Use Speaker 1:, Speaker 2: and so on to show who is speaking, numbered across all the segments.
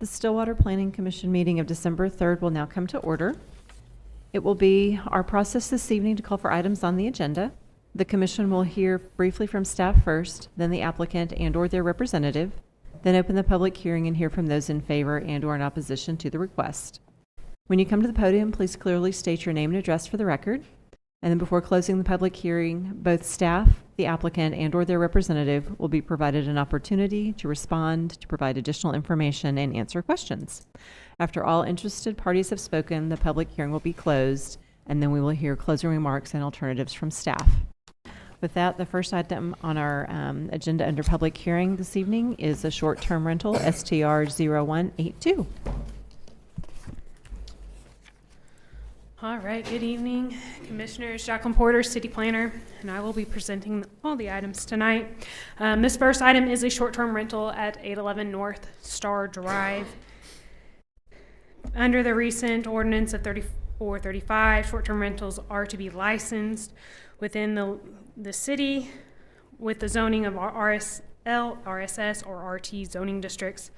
Speaker 1: The Stillwater Planning Commission meeting of December 3rd will now come to order. It will be our process this evening to call for items on the agenda. The commission will hear briefly from staff first, then the applicant and/or their representative, then open the public hearing and hear from those in favor and/or in opposition to the request. When you come to the podium, please clearly state your name and address for the record. And then before closing the public hearing, both staff, the applicant, and/or their representative will be provided an opportunity to respond, to provide additional information, and answer questions. After all interested parties have spoken, the public hearing will be closed, and then we will hear closing remarks and alternatives from staff. With that, the first item on our agenda under public hearing this evening is a short-term rental, STR 0182.
Speaker 2: All right, good evening, Commissioners. Jacqueline Porter, City Planner, and I will be presenting all the items tonight. This first item is a short-term rental at 811 North Star Drive. Under the recent ordinance of 3435, short-term rentals are to be licensed within the city with the zoning of RSL, RSS, or RT zoning districts.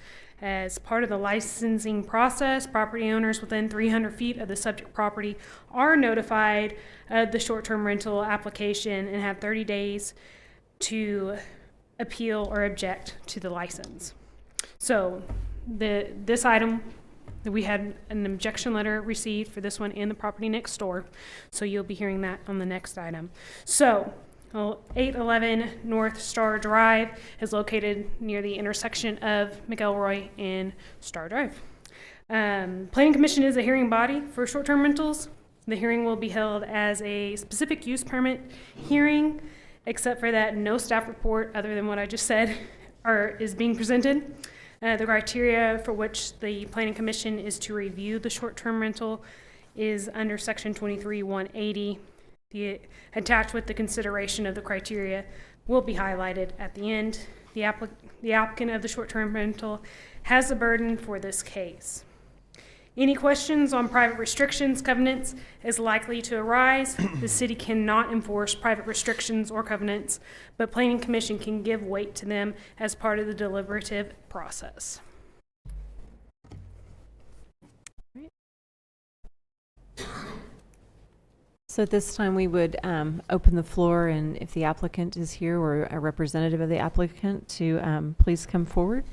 Speaker 2: As part of the licensing process, property owners within 300 feet of the subject property are notified of the short-term rental application and have 30 days to appeal or object to the license. So this item, we had an objection letter received for this one and the property next door. So you'll be hearing that on the next item. So 811 North Star Drive is located near the intersection of McElroy and Star Drive. Planning Commission is a hearing body for short-term rentals. The hearing will be held as a specific use permit hearing, except for that no staff report other than what I just said is being presented. The criteria for which the Planning Commission is to review the short-term rental is under Section 23-180. Attached with the consideration of the criteria will be highlighted at the end. The applicant of the short-term rental has the burden for this case. Any questions on private restrictions, covenants is likely to arise. The city cannot enforce private restrictions or covenants, but Planning Commission can give weight to them as part of the deliberative process.
Speaker 1: So at this time, we would open the floor, and if the applicant is here or a representative of the applicant, to please come forward.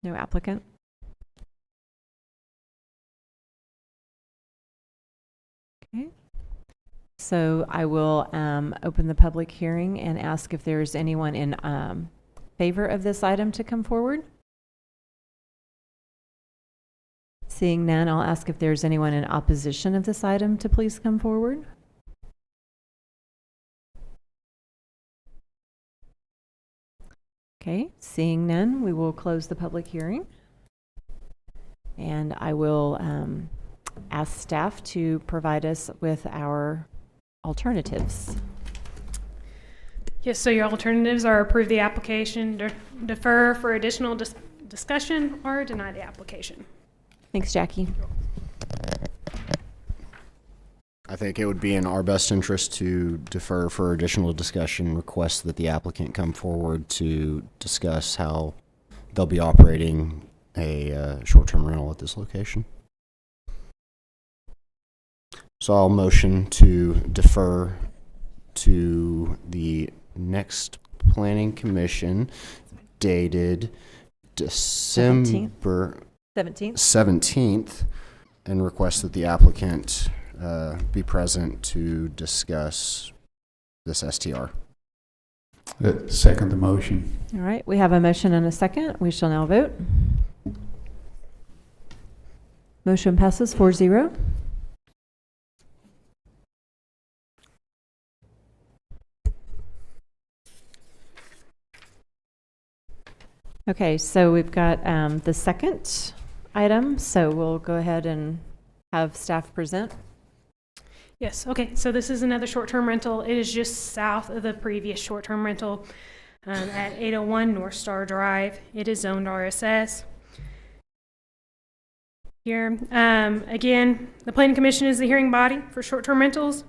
Speaker 1: No applicant. Okay. So I will open the public hearing and ask if there's anyone in favor of this item to come forward. Seeing none, I'll ask if there's anyone in opposition of this item to please come forward. Okay, seeing none, we will close the public hearing. And I will ask staff to provide us with our alternatives.
Speaker 2: Yes, so your alternatives are approve the application, defer for additional discussion, or deny the application.
Speaker 1: Thanks, Jackie.
Speaker 3: I think it would be in our best interest to defer for additional discussion, request that the applicant come forward to discuss how they'll be operating a short-term rental at this location. So I'll motion to defer to the next Planning Commission dated December 17th, and request that the applicant be present to discuss this STR.
Speaker 4: Second the motion.
Speaker 1: All right, we have a motion and a second. We shall now vote. Motion passes 4-0. Okay, so we've got the second item, so we'll go ahead and have staff present.
Speaker 2: Yes, okay, so this is another short-term rental. It is just south of the previous short-term rental at 801 North Star Drive. It is zoned RSS. Here, again, the Planning Commission is the hearing body for short-term rentals.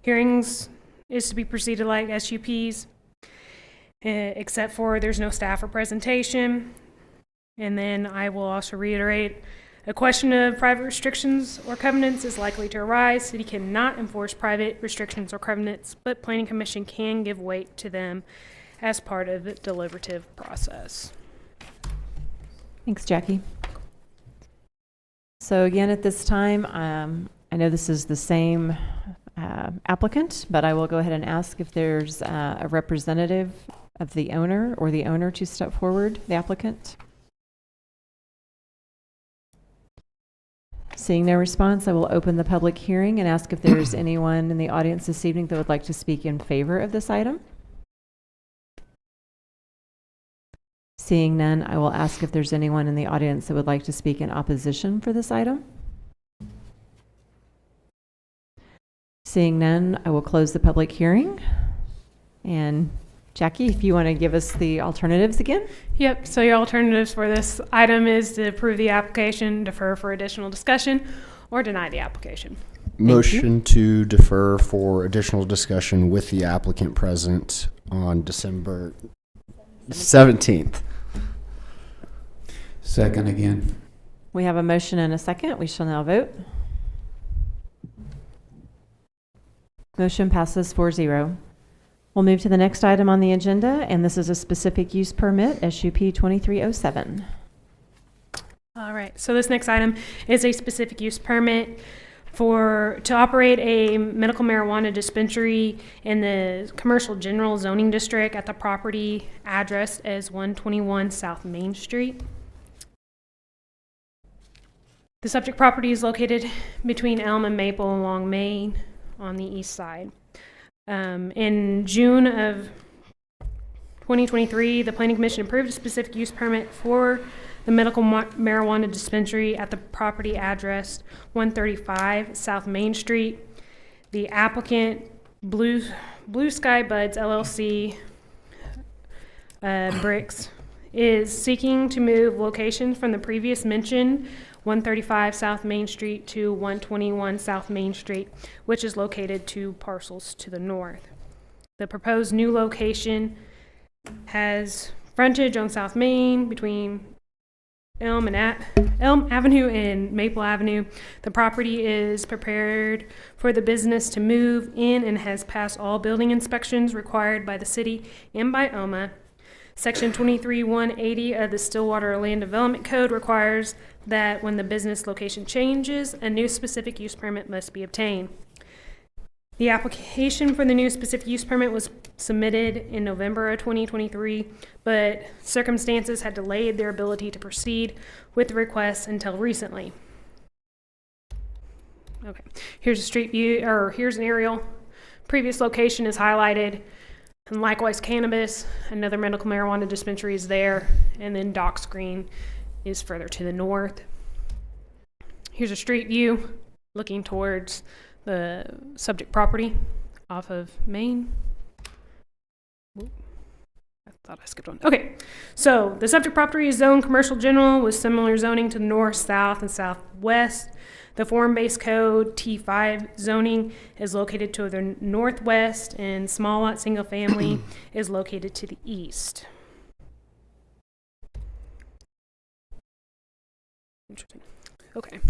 Speaker 2: Hearings is to be proceeded like SUPs. except for there's no staff or presentation. And then I will also reiterate, a question of private restrictions or covenants is likely to arise. City cannot enforce private restrictions or covenants, but Planning Commission can give weight to them as part of the deliberative process.
Speaker 1: Thanks, Jackie. So again, at this time, I know this is the same applicant, but I will go ahead and ask if there's a representative of the owner or the owner to step forward, the applicant. Seeing no response, I will open the public hearing and ask if there's anyone in the audience this evening that would like to speak in favor of this item. Seeing none, I will ask if there's anyone in the audience that would like to speak in opposition for this item. Seeing none, I will close the public hearing. And Jackie, if you want to give us the alternatives again?
Speaker 2: Yep, so your alternatives for this item is to approve the application, defer for additional discussion, or deny the application.
Speaker 3: Motion to defer for additional discussion with the applicant present on December 17th.
Speaker 4: Second again.
Speaker 1: We have a motion and a second. We shall now vote. Motion passes 4-0. We'll move to the next item on the agenda, and this is a specific use permit, SUP 2307.
Speaker 2: All right, so this next item is a specific use permit to operate a medical marijuana dispensary in the commercial general zoning district at the property addressed as 121 South Main Street. The subject property is located between Elm and Maple along Main on the east side. In June of 2023, the Planning Commission approved a specific use permit for the medical marijuana dispensary at the property address 135 South Main Street. The applicant, Blue Sky Buds LLC, Bricks, is seeking to move locations from the previous mentioned 135 South Main Street to 121 South Main Street, which is located 2 parcels to the north. The proposed new location has frontage on South Main between Elm Avenue and Maple Avenue. The property is prepared for the business to move in and has passed all building inspections required by the city and by OMA. Section 23-180 of the Stillwater Land Development Code requires that when the business location changes, a new specific use permit must be obtained. The application for the new specific use permit was submitted in November of 2023, but circumstances had delayed their ability to proceed with the request until recently. Okay, here's a street view, or here's an aerial. Previous location is highlighted, and likewise cannabis, another medical marijuana dispensary is there, and then Docks Green is further to the north. Here's a street view looking towards the subject property off of Main. Oop, I thought I skipped one. Okay, so the subject property is zoned commercial general with similar zoning to the north, south, and southwest. The form-based code T5 zoning is located to the northwest, and small lot single family is located to the east. Interesting. Okay.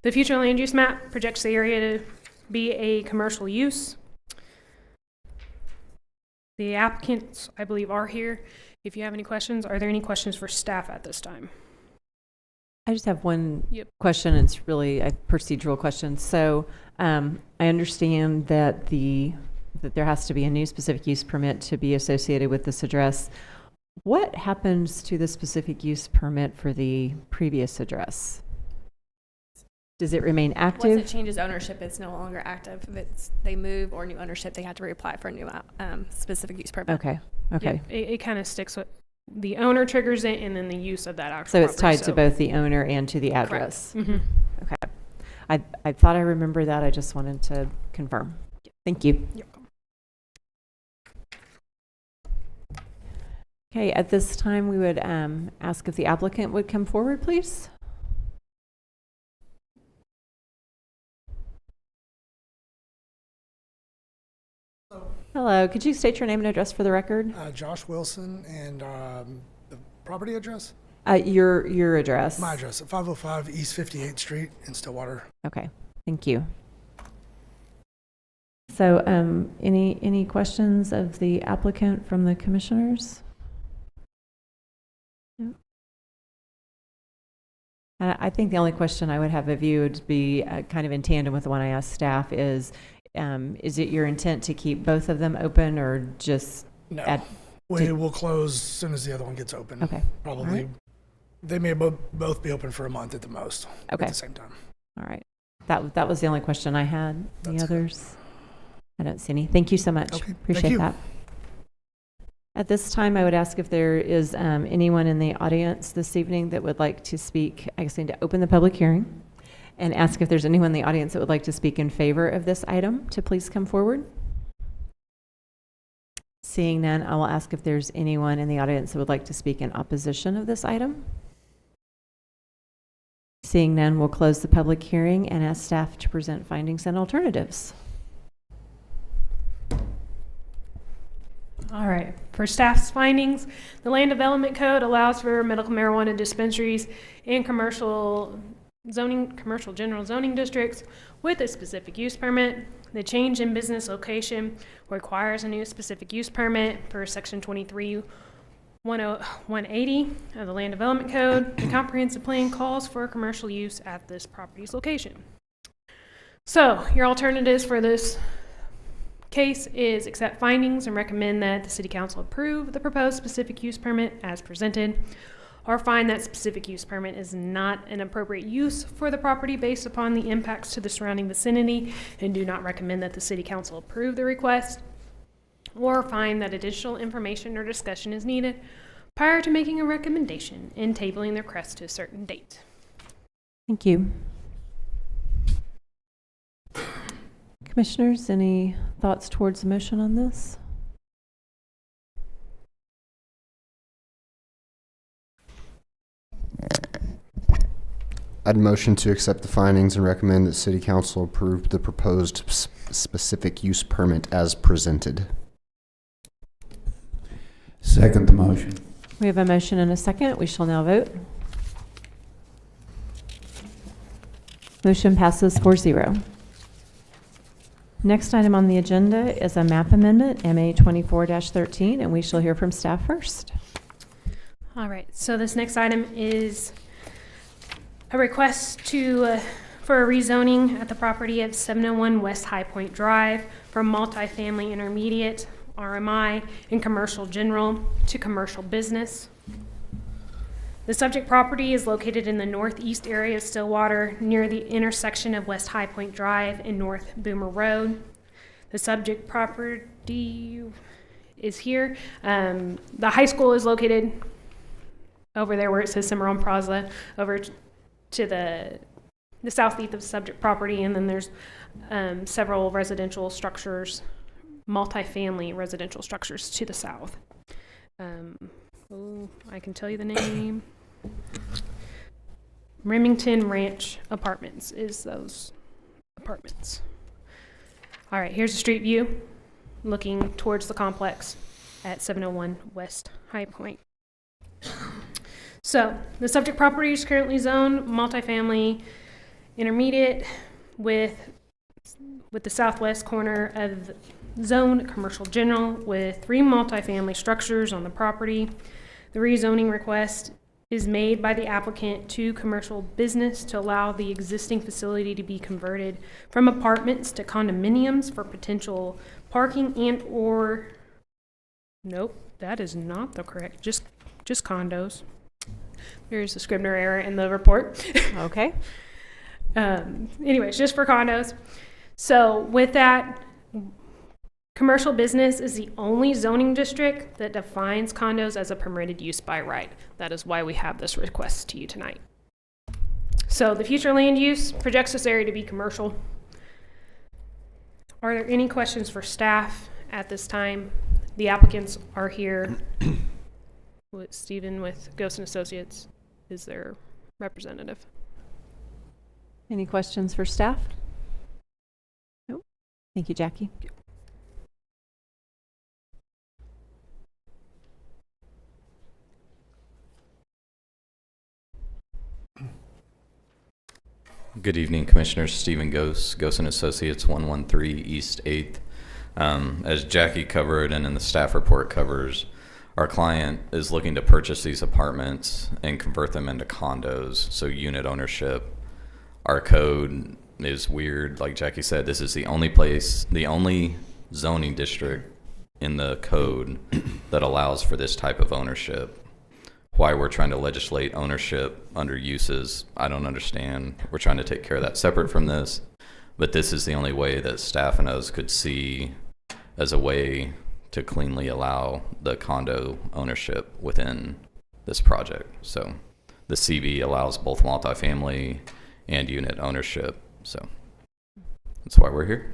Speaker 2: The future land use map projects the area to be a commercial use. The applicants, I believe, are here. If you have any questions, are there any questions for staff at this time?
Speaker 1: I just have one question. It's really a procedural question. So I understand that that there has to be a new specific use permit to be associated with this address. What happens to the specific use permit for the previous address? Does it remain active?
Speaker 5: Once it changes ownership, it's no longer active. If they move or new ownership, they have to reapply for a new specific use permit.
Speaker 1: Okay. Okay.
Speaker 2: Yeah, it kind of sticks with the owner triggers it, and then the use of that actual
Speaker 1: So it's
Speaker 2: property.
Speaker 1: tied to both the owner and to the address.
Speaker 2: Mm-hmm.
Speaker 1: Okay. I thought I remember that. I just wanted to confirm. Thank you.
Speaker 2: Yep.
Speaker 1: Okay. At this time, we would ask if the applicant would come forward, please. Hello, could you state your name and address for the record?
Speaker 6: Josh Wilson, and the property address?
Speaker 1: Your address.
Speaker 6: My address, at 505 East 58th Street in Stillwater.
Speaker 1: Okay, thank you. So, any questions of the applicant from the commissioners? No? I think the only question I would have of you would be kind of in tandem with the one I asked staff is it your intent to keep both of them open or just
Speaker 6: No,
Speaker 1: add?
Speaker 6: we will close as soon as the other one gets open.
Speaker 1: Okay.
Speaker 6: Probably.
Speaker 1: All right.
Speaker 6: They may both be open for a month at the most.
Speaker 1: Okay.
Speaker 6: At the same time.
Speaker 1: All right. That was the only question I had. Any
Speaker 6: That's it.
Speaker 1: others? I don't see any. Thank you so much.
Speaker 6: Okay, thank
Speaker 1: Appreciate
Speaker 6: you.
Speaker 1: that. At this time, I would ask if there is anyone in the audience this evening that would like to speak. I guess I need to open the public hearing and ask if there's anyone in the audience that would like to speak in favor of this item to please come forward. Seeing none, I will ask if there's anyone in the audience that would like to speak in opposition of this item. Seeing none, we'll close the public hearing and ask staff to present findings and alternatives.
Speaker 2: All right, for staff's findings, the Land Development Code allows for medical marijuana dispensaries in commercial general zoning districts with a specific use permit. The change in business location requires a new specific use permit per section 23-180 of the Land Development Code. The comprehensive plan calls for commercial use at this property's location. So your alternatives for this case is accept findings and recommend that the City Council approve the proposed specific use permit as presented, or find that specific use permit is not an appropriate use for the property based upon the impacts to the surrounding vicinity and do not recommend that the City Council approve the request, or find that additional information or discussion is needed prior to making a recommendation and tabling the request to a certain date.
Speaker 1: Thank you. Commissioners, any thoughts towards the motion on this?
Speaker 3: I'd motion to accept the findings and recommend that City Council approve the proposed specific use permit as presented.
Speaker 4: Second the motion.
Speaker 1: We have a motion and a second. We shall now vote. Motion passes 4-0. Next item on the agenda is a map amendment, MA 24-13, and we shall hear from staff first.
Speaker 2: All right, so this next item is a request for a rezoning at the property of 701 West High Point Drive from multifamily intermediate, RMI, and commercial general to commercial business. The subject property is located in the northeast area of Stillwater near the intersection of West High Point Drive and North Boomer Road. The subject property is here. The high school is located over there where it says Cimarron Plaza, over to the southeast of the subject property, and then there's several residential structures, multifamily residential structures to the south. I can tell you the name. Remington Ranch Apartments is those apartments. All right, here's a street view looking towards the complex at 701 West High Point. So the subject property is currently zoned multifamily intermediate with the southwest corner of zoned commercial general with 3 multifamily structures on the property. The rezoning request is made by the applicant to commercial business to allow the existing facility to be converted from apartments to condominiums for potential parking nope, that is not the correct, just condos. There's a Scribner error in the report.
Speaker 1: Okay.
Speaker 2: Anyways, just for condos. So with that, commercial business is the only zoning district that defines condos as a permitted use by right. That is why we have this request to you tonight. So the future land use projects this area to be commercial. Are there any questions for staff at this time? The applicants are here. Stephen with Ghost & Associates is their representative.
Speaker 1: Any questions for staff? Nope. Thank you, Jackie.
Speaker 7: Good evening, Commissioners. Stephen Gose, Gose and Associates, 113 East 8th. As Jackie covered and in the staff report covers, our client is looking to purchase these apartments and convert them into condos, so unit ownership. Our code is weird. Like Jackie said, this is the only zoning district in the code that allows for this type of ownership. Why we're trying to legislate ownership under uses, I don't understand. We're trying to take care of that separate from this, but this is the only way that staff and us could see as a way to cleanly allow the condo ownership within this project. So the CB allows both multifamily and unit ownership. So that's why we're here.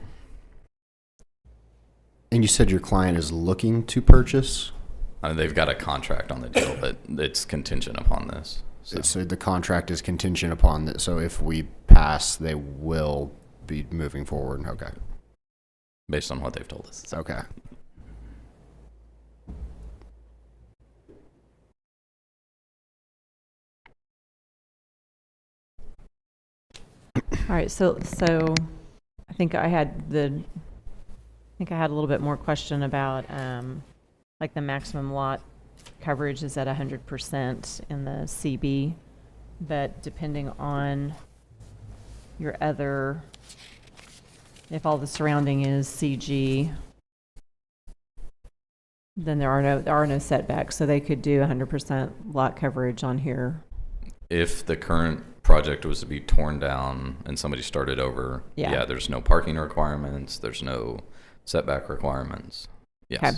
Speaker 3: And you said your client is looking to purchase?
Speaker 7: They've got a contract on the deal, but it's contingent upon this.
Speaker 3: So the contract is contingent upon that. So if we pass, they will be moving forward. Okay.
Speaker 7: Based on what they've told us.
Speaker 3: Okay.
Speaker 1: All right, so I think I had a little bit more question about like the maximum lot coverage is at 100% in the CB, but depending on your other, if all the surrounding is CG, then there are no setbacks, so they could do 100% lot coverage on here.
Speaker 7: If the current project was to be torn down and somebody started over, yeah, there's no parking requirements, there's no setback requirements. Yes.
Speaker 1: Okay.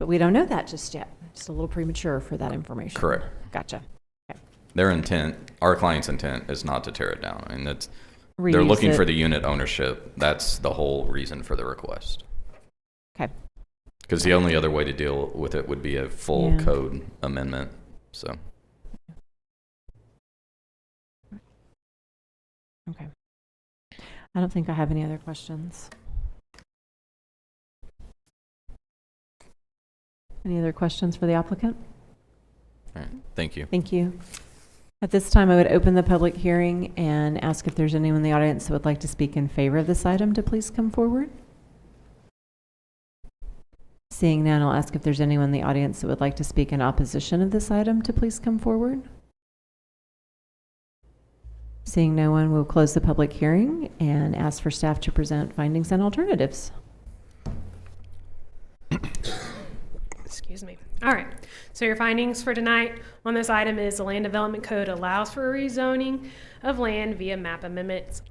Speaker 1: But we don't know that just yet. Just a little premature for that information.
Speaker 7: Correct.
Speaker 1: Gotcha.
Speaker 7: Their intent, our client's intent, is not to tear it down. I mean, they're
Speaker 1: Reuse
Speaker 7: looking
Speaker 1: it.
Speaker 7: for the unit ownership. That's the whole reason for the request.
Speaker 1: Okay.
Speaker 7: Because the only other way to deal with it would be a full
Speaker 1: Yeah.
Speaker 7: code amendment. So
Speaker 1: Okay. I don't think I have any other questions. Any other questions for the applicant?
Speaker 7: all right, thank you.
Speaker 1: Thank you. At this time, I would open the public hearing and ask if there's anyone in the audience that would like to speak in favor of this item to please come forward. Seeing none, I'll ask if there's anyone in the audience that would like to speak in opposition of this item to please come forward. Seeing no one, we'll close the public hearing and ask for staff to present findings and alternatives.
Speaker 2: Excuse me. All right. So your findings for tonight on this item is the Land Development Code allows for rezoning of land via map amendments.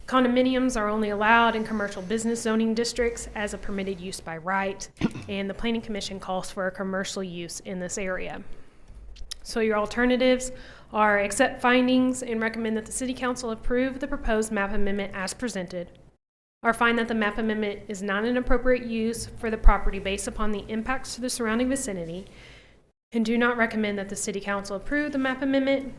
Speaker 2: Condominiums are only allowed in commercial business zoning districts as a permitted use by right, and the Planning Commission calls for a commercial use in this area. So your alternatives are accept findings and recommend that the City Council approve the proposed map amendment as presented, or find that the map amendment is not an appropriate use for the property based upon the impacts to the surrounding vicinity, and do not recommend that the City Council approve the map amendment,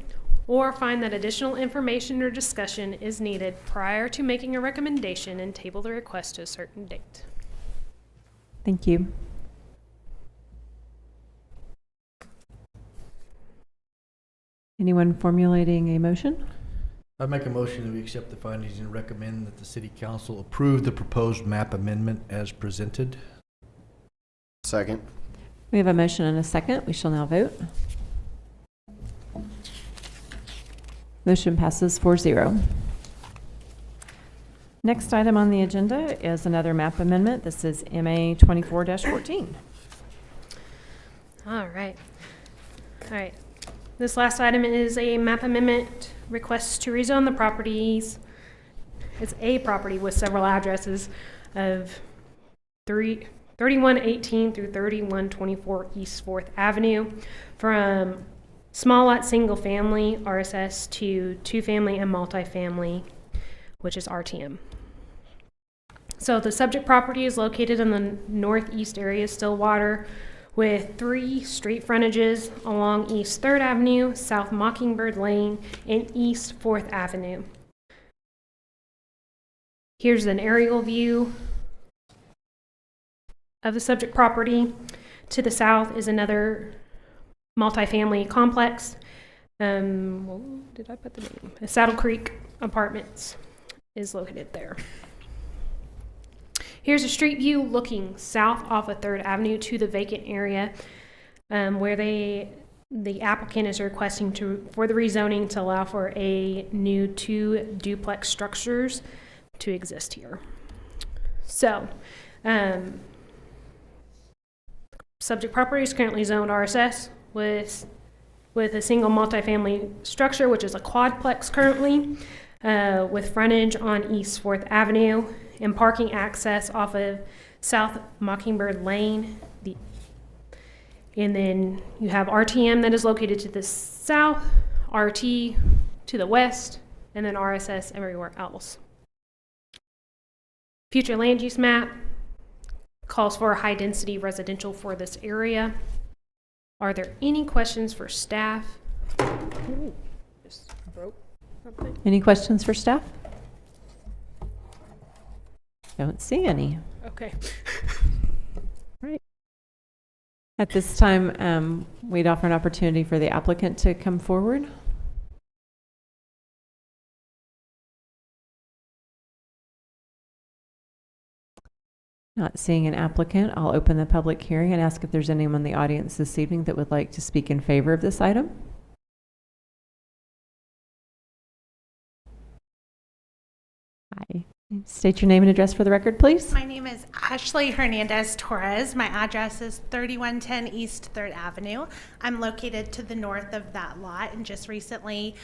Speaker 2: or find that additional information or discussion is needed prior to making a recommendation and table the request to a certain date.
Speaker 1: Thank you. Anyone formulating a motion?
Speaker 8: I make a motion that we accept the findings and recommend that the City Council approve the proposed map amendment as presented.
Speaker 3: Second.
Speaker 1: We have a motion and a second. We shall now vote. Motion passes 4-0. Next item on the agenda is another map amendment. This is MA 24-14.
Speaker 2: All right. This last item is a map amendment request to rezone the properties. It's a property with several addresses of 3118 through 3124 East 4th Avenue from small lot single family RSS to 2-family and multifamily, which is RTM. So the subject property is located in the northeast area of Stillwater with 3 street frontages along East 3rd Avenue, South Mockingbird Lane, and East 4th Avenue. Here's an aerial view of the subject property. To the south is another multifamily complex. Well, did I put the name? Saddle Creek Apartments is located there. Here's a street view looking south off of 3rd Avenue to the vacant area where the applicant is requesting for the rezoning to allow for a new 2 duplex structures to exist here. So, subject property is currently zoned RSS with a single multifamily structure, which is a quadplex currently, with frontage on East 4th Avenue and parking access off of South Mockingbird Lane. And then you have RTM that is located to the south, RT to the west, and then RSS everywhere else. Future land use map calls for high density residential for this area. Are there any questions for staff? Ooh, just broke something.
Speaker 1: Any questions for staff? Don't see any.
Speaker 2: Okay.
Speaker 1: Right. At this time, we'd offer an opportunity for the applicant to come forward. Not seeing an applicant, I'll open the public hearing and ask if there's anyone in the audience this evening that would like to speak in favor of this item. Hi. State your name and address for the record, please.
Speaker 9: My name is Ashley Hernandez Torres. My address is 3110 East 3rd Avenue. I'm located to the north of that lot and just recently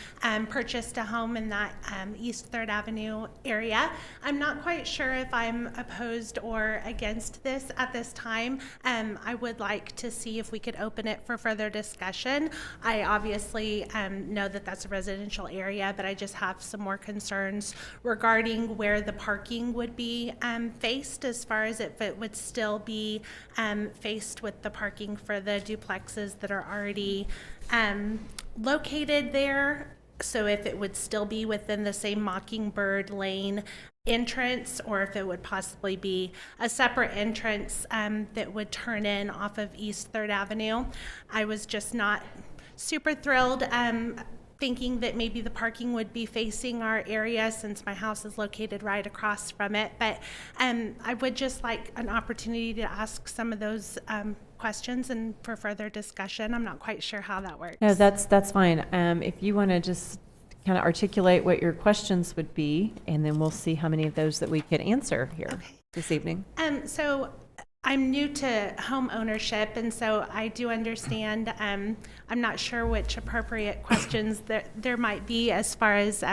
Speaker 9: purchased a home in that East 3rd Avenue area. I'm not quite sure if I'm opposed or against this at this time. I would like to see if we could open it for further discussion. I obviously know that that's a residential area, but I just have some more concerns regarding where the parking would be faced, as far as if it would still be faced with the parking for the duplexes that are already located there. So if it would still be within the same Mockingbird Lane entrance, or if it would possibly be a separate entrance that would turn in off of East 3rd Avenue. I was just not super thrilled thinking that maybe the parking would be facing our area since my house is located right across from it. But I would just like an opportunity to ask some of those questions and for further discussion. I'm not quite sure how that works.
Speaker 1: No, that's fine. If you want to just kind of articulate what your questions would be, and then we'll see how many of those that we could answer here this evening.
Speaker 9: So I'm new to home ownership, and so I do understand. I'm not sure which appropriate questions there might be as far as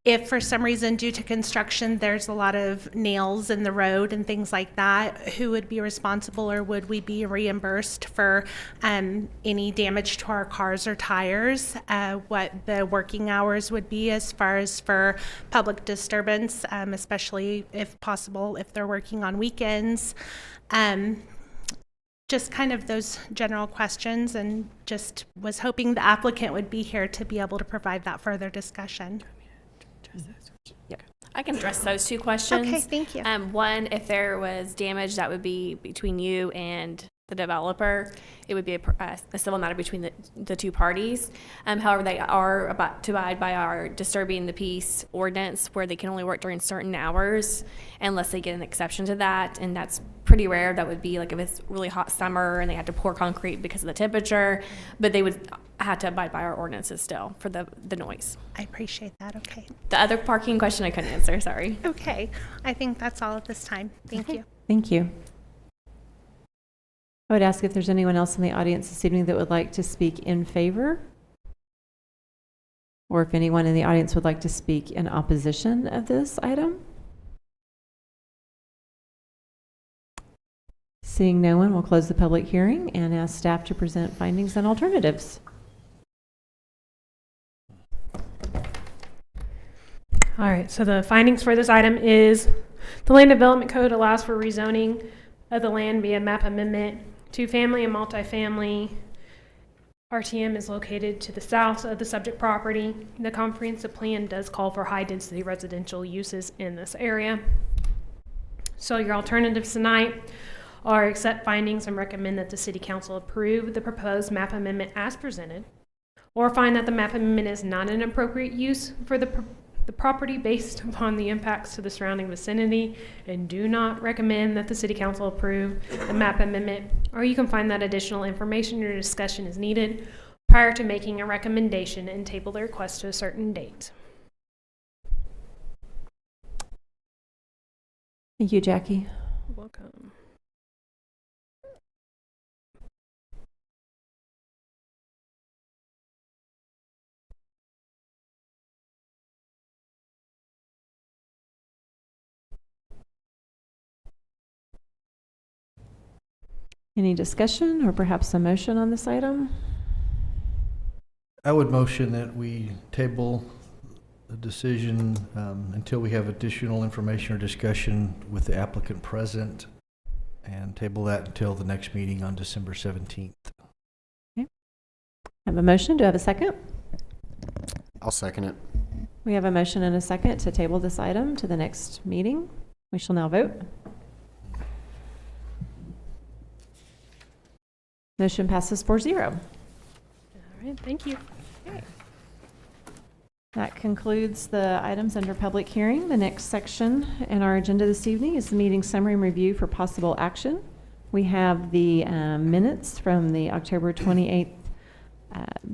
Speaker 9: if for some reason due to construction there's a lot of nails in the road and things like that, who would be responsible, or would we be reimbursed for any damage to our cars or tires, what the working hours would be as far as for public disturbance, especially if possible if they're working on weekends. Just kind of those general questions, and just was hoping the applicant would be here to be able to provide that further discussion.
Speaker 5: Yep. I can address those 2 questions.
Speaker 9: Okay, thank you.
Speaker 5: One, if there was damage, that would be between you and the developer. It would be a civil matter between the 2 parties. However, they are about to abide by our disturbing the peace ordinance, where they can only work during certain hours unless they get an exception to that, and that's pretty rare. That would be like if it's really hot summer and they had to pour concrete because of the temperature, but they would have to abide by our ordinances still for the noise.
Speaker 9: I appreciate that. Okay.
Speaker 5: The other parking question I couldn't answer, sorry.
Speaker 9: Okay. I think that's all at this time. Thank you.
Speaker 1: Thank you. I would ask if there's anyone else in the audience this evening that would like to speak in favor, or if anyone in the audience would like to speak in opposition of this item. Seeing no one, we'll close the public hearing and ask staff to present findings and alternatives.
Speaker 2: All right, so the findings for this item is the Land Development Code allows for rezoning of the land via map amendment to family and multifamily. RTM is located to the south of the subject property. The comprehensive plan does call for high-density residential uses in this area. So your alternatives tonight are accept findings and recommend that the City Council approve the proposed map amendment as presented, or find that the map amendment is not an appropriate use for the property based upon the impacts to the surrounding vicinity, and do not recommend that the city council approve the map amendment, or you can find that additional information or discussion is needed prior to making a recommendation and table the request to a certain date.
Speaker 1: Thank you, Jackie.
Speaker 2: Welcome.
Speaker 1: Any discussion or perhaps a motion on this item?
Speaker 8: I would motion that we table the decision until we have additional information or discussion with the applicant present, and table that until the next meeting on December 17th.
Speaker 1: I have a motion. Do I have a second?
Speaker 3: I'll second it.
Speaker 1: We have a motion and a second to table this item to the next meeting. We shall now vote. Motion passes 4-0.
Speaker 2: All right, thank you.
Speaker 1: That concludes the items under public hearing. The next section in our agenda this evening is the meeting summary and review for possible action. We have the minutes from the October 28th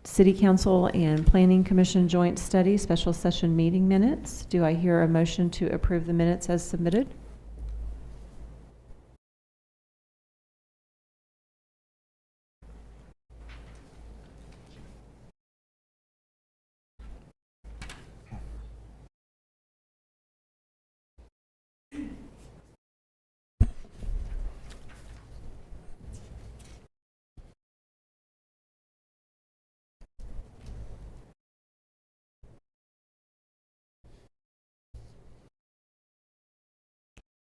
Speaker 1: City Council and Planning Commission Joint Study Special Session Meeting minutes. Do I hear a motion to approve the minutes as submitted?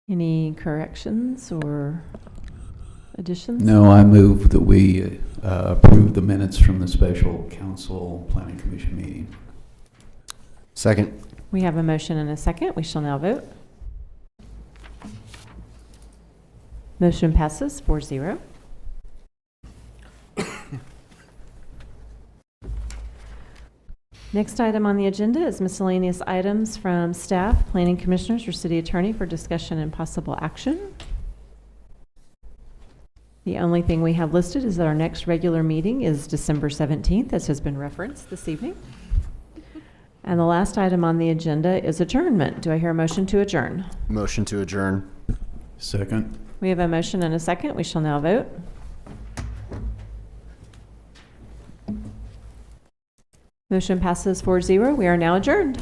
Speaker 1: Any corrections or additions?
Speaker 4: No, I move that we approve the minutes from the special council planning commission meeting.
Speaker 3: Second.
Speaker 1: We have a motion and a second. We shall now vote. Motion passes 4-0. Next item on the agenda is miscellaneous items from staff, planning commissioners, or city attorney for discussion and possible action. The only thing we have listed is that our next regular meeting is December 17th, as has been referenced this evening. And the last item on the agenda is adjournment. Do I hear a motion to adjourn?
Speaker 3: Motion to adjourn.
Speaker 4: Second.
Speaker 1: We have a motion and a second. We shall now vote. Motion passes 4-0. We are now adjourned.